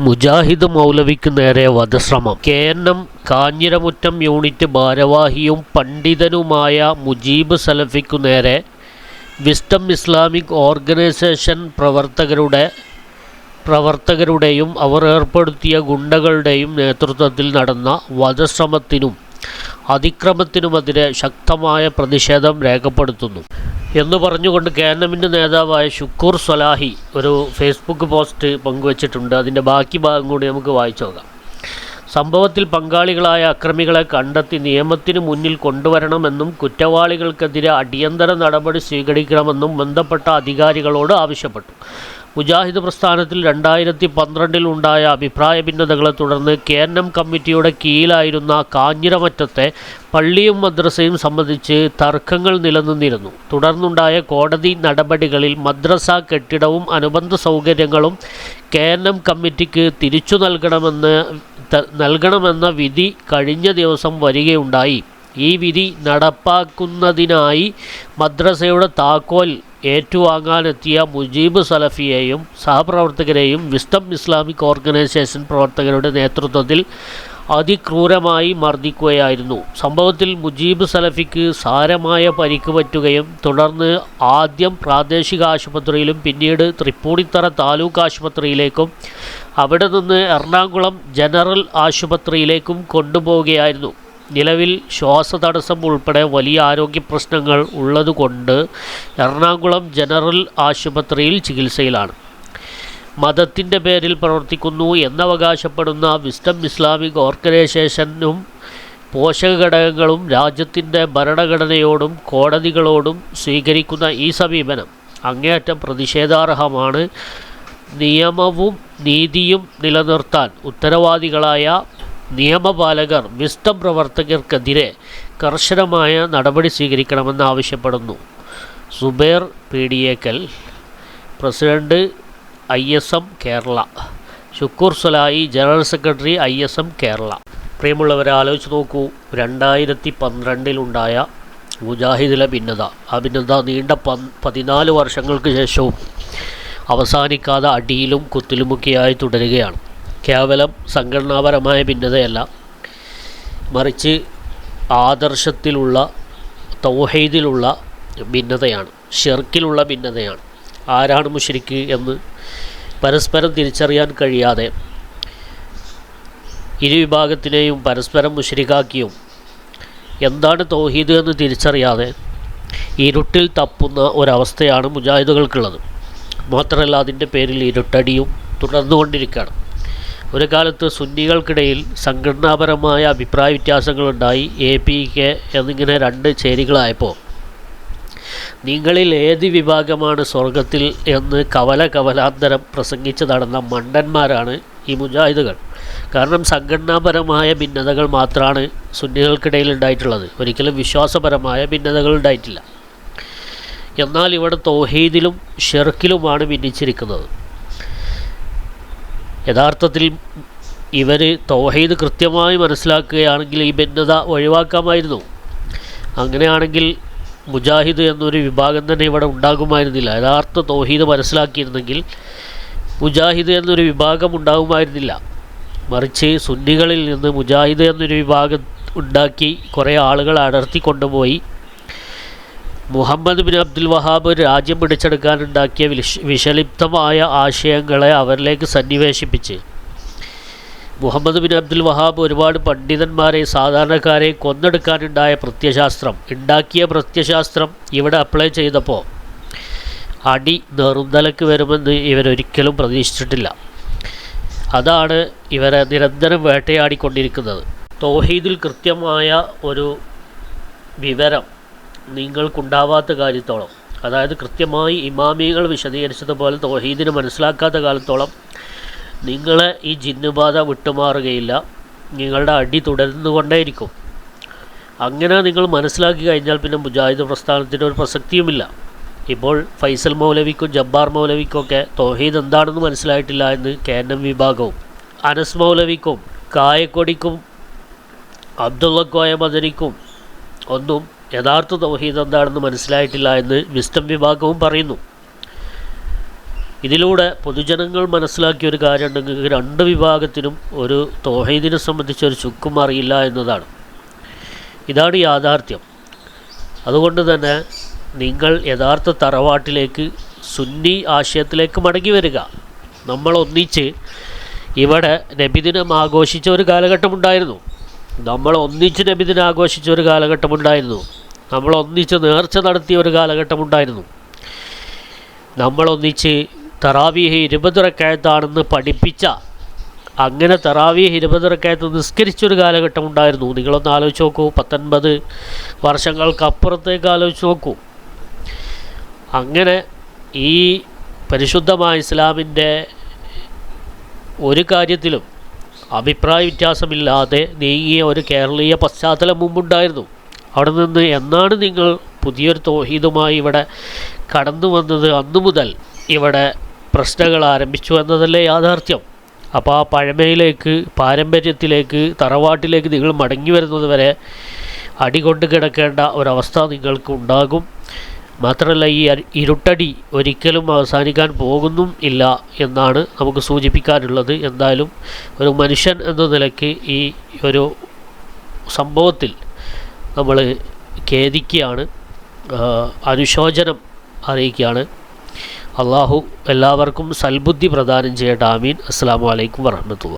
മുജാഹിദ് മൗലവിക്ക് നേരെ വധശ്രമം. KNM കാഞ്ഞിരമുറ്റം unit ഭാരവാഹിയും പണ്ഡിതനുമായ Mujeeb സലഫിക്കു നേരെ wisdom Islamic organisation പ്രവർത്തകരുടെയും അവർ ഏർപ്പെടുത്തിയ ഗുണ്ടകളുടെയും നേതൃത്വത്തിൽ നടന്ന വധശ്രമത്തിനും അതിക്രമത്തിനുമെതിരെ ശക്തമായ പ്രതിഷേധം രേഖപ്പെടുത്തുന്നു എന്ന് പറഞ്ഞുകൊണ്ട് KNMൻ്റെ നേതാവായ ഷുക്കൂർ സ്വലാഹി ഒരു ഫേസ്ബുക്ക് പോസ്റ്റ് പങ്കുവച്ചിട്ടുണ്ട്. അതിൻ്റെ ബാക്കി ഭാഗം കൂടി നമുക്ക് വായിച്ചു നോക്കാം. സംഭവത്തിൽ പങ്കാളികളായ അക്രമികളെ കണ്ടെത്തി നിയമത്തിന് മുന്നിൽ കൊണ്ടുവരണമെന്നും കുറ്റവാളികൾക്കെതിരെ അടിയന്തര നടപടി സ്വീകരിക്കണമെന്നും ബന്ധപ്പെട്ട അധികാരികളോട് ആവശ്യപ്പെട്ടു. മുജാഹിദ് പ്രസ്ഥാനത്തിൽ 2012 ഉണ്ടായ അഭിപ്രായ ഭിന്നതകളെ തുടർന്ന് KNM കമ്മിറ്റിയുടെ കീഴിലായിരുന്ന കാഞ്ഞിരമറ്റത്തെ പള്ളിയും മദ്രസയും സംബന്ധിച്ച് തർക്കങ്ങൾ നിലനിന്നിരുന്നു. തുടർന്നുണ്ടായ കോടതി നടപടികളിൽ മദ്രസ കെട്ടിടവും അനുബന്ധ സൗകര്യങ്ങളും KNM കമ്മിറ്റിക്ക് തിരിച്ചു നൽകണമെന്ന വിധി കഴിഞ്ഞ ദിവസം വരികയുണ്ടായി. ഈ വിധി നടപ്പാക്കുന്നതിനായി മദ്രസയുടെ താക്കോൽ ഏറ്റുവാങ്ങാനെത്തിയ മുജീബ് സലഫിയെയും സഹപ്രവർത്തകരെയും വിസ്ഡം ഇസ്ലാമിക് ഓർഗനൈസേഷൻ പ്രവർത്തകരുടെ നേതൃത്വത്തിൽ അതിക്രൂരമായി മർദ്ദിക്കുകയായിരുന്നു. സംഭവത്തിൽ മുജീബ് സലഫിക്ക് സാരമായ പരിക്ക് പറ്റുകയും തുടർന്ന് ആദ്യം പ്രാദേശിക ആശുപത്രിയിലും പിന്നീട് തൃപ്പൂണിത്തറ താലൂക്ക് ആശുപത്രിയിലേക്കും അവിടെ നിന്ന് എറണാകുളം ജനറൽ ആശുപത്രിയിലേക്കും കൊണ്ടുപോവുകയായിരുന്നു. നിലവിൽ ശ്വാസതടസ്സം ഉൾപ്പെടെ വലിയ ആരോഗ്യ പ്രശ്നങ്ങൾ ഉള്ളതുകൊണ്ട് എറണാകുളം ജനറൽ ആശുപത്രിയിൽ ചികിത്സയിലാണ്. മതത്തിൻ്റെ പേരിൽ പ്രവർത്തിക്കുന്നു എന്നവകാശപ്പെടുന്ന വിസ്ഡം ഇസ്ലാമിക് ഓർഗനൈസേഷനും പോഷക ഘടകങ്ങളും രാജ്യത്തിൻ്റെ ഭരണഘടനയോടും കോടതികളോടും സ്വീകരിക്കുന്ന ഈ സമീപനം അങ്ങേയറ്റം പ്രതിഷേധാർഹമാണ്. നിയമവും നീതിയും നിലനിർത്താൻ ഉത്തരവാദികളായ നിയമപാലകർ വിസ്ഡം പ്രവർത്തകർക്കെതിരെ കർശനമായ നടപടി സ്വീകരിക്കണമെന്നാവശ്യപ്പെടുന്നു. Zubair Peediyekkal, president ISM Kerala. Shukoor Swalahi, general secretary ISM Kerala. പ്രിയമുള്ളവരെ, ആലോചിച്ച് നോക്കൂ. 2012 ഉണ്ടായ മുജാഹിദിലെ ഭിന്നത, ആ ഭിന്നത നീണ്ട 14 വർഷങ്ങൾക്ക് ശേഷവും അവസാനിക്കാതെ അടിയിലും കുത്തിലുമൊക്കെയായി തുടരുകയാണ്. കേവലം സംഘടനാപരമായ ഭിന്നതയല്ല, മറിച്ച് ആദർശത്തിലുള്ള തൗഹീദിലുള്ള ഭിന്നതയാണ്, ഷിർക്കിലുള്ള ഭിന്നതയാണ്. ആരാണ് മുശ്രിക്ക് എന്ന് പരസ്പരം തിരിച്ചറിയാൻ കഴിയാതെ ഇരുവിഭാഗത്തിനെയും പരസ്പരം മുശ്രിക്കാക്കിയും എന്താണ് തൗഹീദ് എന്ന് തിരിച്ചറിയാതെ ഇരുട്ടിൽ തപ്പുന്ന ഒരവസ്ഥയാണ് മുജാഹിദുകൾക്കുള്ളത്. മാത്രമല്ല, അതിൻ്റെ പേരിൽ ഇരുട്ടടിയും തുടർന്നുകൊണ്ടിരിക്കുകയാണ്. ഒരു കാലത്ത് സുന്നികൾക്കിടയിൽ സംഘടനാപരമായ അഭിപ്രായ വ്യത്യാസങ്ങളുണ്ടായി. APK എന്നിങ്ങനെ 2 ചേരികളായപ്പോൾ നിങ്ങളിൽ ഏത് വിഭാഗമാണ് സ്വർഗത്തിൽ എന്ന് കവലാന്തരം പ്രസംഗിച്ച് നടന്ന മണ്ടന്മാരാണ് ഈ മുജാഹിദുകൾ. കാരണം സംഘടനാപരമായ ഭിന്നതകൾ മാത്രമാണ് സുന്നികൾക്കിടയിൽ ഉണ്ടായിട്ടുള്ളത്, ഒരിക്കലും വിശ്വാസപരമായ ഭിന്നതകൾ ഉണ്ടായിട്ടില്ല. എന്നാൽ ഇവിടെ തൗഹീദിലും ഷിർക്കിലുമാണ് ഭിന്നിച്ചിരിക്കുന്നത്. യഥാർത്ഥത്തിൽ ഇവർ തൗഹീദ് കൃത്യമായി മനസ്സിലാക്കുകയാണെങ്കിൽ ഈ ഭിന്നത ഒഴിവാക്കാമായിരുന്നു. അങ്ങനെയാണെങ്കിൽ മുജാഹിദ് എന്നൊരു വിഭാഗം തന്നെ ഇവിടെ ഉണ്ടാകുമായിരുന്നില്ല. യഥാർത്ഥ തൗഹീദ് മനസ്സിലാക്കിയിരുന്നെങ്കിൽ മുജാഹിദ് എന്നൊരു വിഭാഗം ഉണ്ടാകുമായിരുന്നില്ല. മറിച്ച് സുന്നികളിൽ നിന്ന് മുജാഹിദ് എന്നൊരു വിഭാഗം ഉണ്ടാക്കി കുറേ ആളുകൾ അടർത്തി കൊണ്ടുപോയി മുഹമ്മദ് ബിൻ അബ്ദുൽ വഹാബ് രാജ്യം പിടിച്ചെടുക്കാനുണ്ടാക്കിയ വിഷലിപ്തമായ ആശയങ്ങളെ അവരിലേക്ക് സന്നിവേശിപ്പിച്ച് മുഹമ്മദ് ബിൻ അബ്ദുൽ വഹാബ് ഒരുപാട് പണ്ഡിതന്മാരെ സാധാരണക്കാരെ ഉണ്ടാക്കിയ പ്രത്യശാസ്ത്രം ഇവിടെ അപ്ലൈ ചെയ്തപ്പോൾ അടി നെറുന്തലക്ക് വരുമെന്ന് ഇവരൊരിക്കലും പ്രതീക്ഷിച്ചിട്ടില്ല. അതാണ് ഇവരെ നിരന്തരം വേട്ടയാടിക്കൊണ്ടിരിക്കുന്നത്. തൗഹീദിൽ കൃത്യമായ ഒരു വിവരം നിങ്ങൾക്കുണ്ടാവാത്ത കാര്യത്തോളം, അതായത് കൃത്യമായി ഇമാമികൾ വിശദീകരിച്ചതുപോലെ തൗഹീദിനെ മനസ്സിലാക്കാത്ത കാലത്തോളം നിങ്ങളെ ഈ ജിന്നുബാധ വിട്ടുമാറുകയില്ല. നിങ്ങളുടെ അടി തുടർന്നുകൊണ്ടേയിരിക്കും. അങ്ങനെ നിങ്ങൾ മനസ്സിലാക്കി കഴിഞ്ഞാൽ പിന്നെ മുജാഹിദ് പ്രസ്ഥാനത്തിന് ഒരു പ്രസക്തിയുമില്ല. ഇപ്പോൾ ഫൈസൽ മൗലവിക്കും ജബ്ബാർ മൗലവിക്കൊക്കെ തൗഹീദ് എന്താണെന്ന് മനസ്സിലായിട്ടില്ല എന്ന് KNM വിഭാഗവും, അനസ് മൗലവിക്കും കായക്കൊടിക്കും അബ്ദുള്ള കോയ മദനിക്കും ഒന്നും യഥാർത്ഥ തൗഹീദ് എന്താണെന്ന് മനസ്സിലായിട്ടില്ല എന്ന് വിസ്ഡം വിഭാഗവും പറയുന്നു. ഇതിലൂടെ പൊതുജനങ്ങൾ മനസ്സിലാക്കിയ ഒരു കാര്യം ഉണ്ടെങ്കിൽ രണ്ട് വിഭാഗത്തിനും ഒരു തൗഹീദിനെ സംബന്ധിച്ചൊരു ചുക്കും അറിയില്ല എന്നതാണ്. ഇതാണ് യാഥാർത്ഥ്യം. അതുകൊണ്ട് തന്നെ നിങ്ങൾ യഥാർത്ഥ തറവാട്ടിലേക്ക്, സുന്നി ആശയത്തിലേക്ക് മടങ്ങി വരിക. നമ്മളൊന്നിച്ച് ഇവിടെ നബിദിനം ആഘോഷിച്ച ഒരു കാലഘട്ടമുണ്ടായിരുന്നു. നമ്മളൊന്നിച്ച് നബിദിനം ആഘോഷിച്ച ഒരു കാലഘട്ടമുണ്ടായിരുന്നു. നമ്മളൊന്നിച്ച് നേർച്ച നടത്തിയ ഒരു കാലഘട്ടമുണ്ടായിരുന്നു. നമ്മളൊന്നിച്ച് തറാവീഹ് 20 റക്അത്താണെന്ന് പഠിപ്പിച്ച, അങ്ങനെ തറാവീഹ് 20 റക്അത്ത് നിസ്കരിച്ചൊരു കാലഘട്ടമുണ്ടായിരുന്നു. നിങ്ങളൊന്ന് ആലോചിച്ച് നോക്കൂ. 19 വർഷങ്ങൾക്കപ്പുറത്തേക്ക് ആലോചിച്ച് നോക്കൂ. അങ്ങനെ ഈ പരിശുദ്ധമായ ഇസ്ലാമിൻ്റെ ഒരു കാര്യത്തിലും അഭിപ്രായ വ്യത്യാസമില്ലാതെ നീങ്ങിയ ഒരു കേരളീയ പശ്ചാത്തലം മുമ്പുണ്ടായിരുന്നു. അവിടെ നിന്ന് എന്നാണ് നിങ്ങൾ പുതിയൊരു തൗഹീദുമായി ഇവിടെ കടന്നു വന്നത്, അന്നു മുതൽ ഇവിടെ പ്രശ്നങ്ങൾ ആരംഭിച്ചു എന്നതല്ലേ യാഥാർത്ഥ്യം. അപ്പോൾ ആ പഴമയിലേക്ക്, പാരമ്പര്യത്തിലേക്ക്, തറവാട്ടിലേക്ക് നിങ്ങൾ മടങ്ങി വരുന്നത് വരെ അടികൊണ്ട് കിടക്കേണ്ട ഒരവസ്ഥ നിങ്ങൾക്ക് ഉണ്ടാകും. മാത്രമല്ല, ഈ ഇരുട്ടടി ഒരിക്കലും അവസാനിക്കാൻ പോകുന്നും ഇല്ല എന്നാണ് നമുക്ക് സൂചിപ്പിക്കാനുള്ളത്. എന്തായാലും ഒരു മനുഷ്യൻ എന്ന നിലയ്ക്ക് ഈ ഒരു സംഭവത്തിൽ നമ്മൾ ഖേദിക്കുകയാണ്, അനുശോചനം അറിയിക്കുകയാണ്. അള്ളാഹു എല്ലാവർക്കും സൽബുദ്ധി പ്രദാനം ചെയ്യട്ടെ. ആമീൻ. അസ്സലാമു അലൈക്കും വറഹ്മത്തുള്ളാഹി.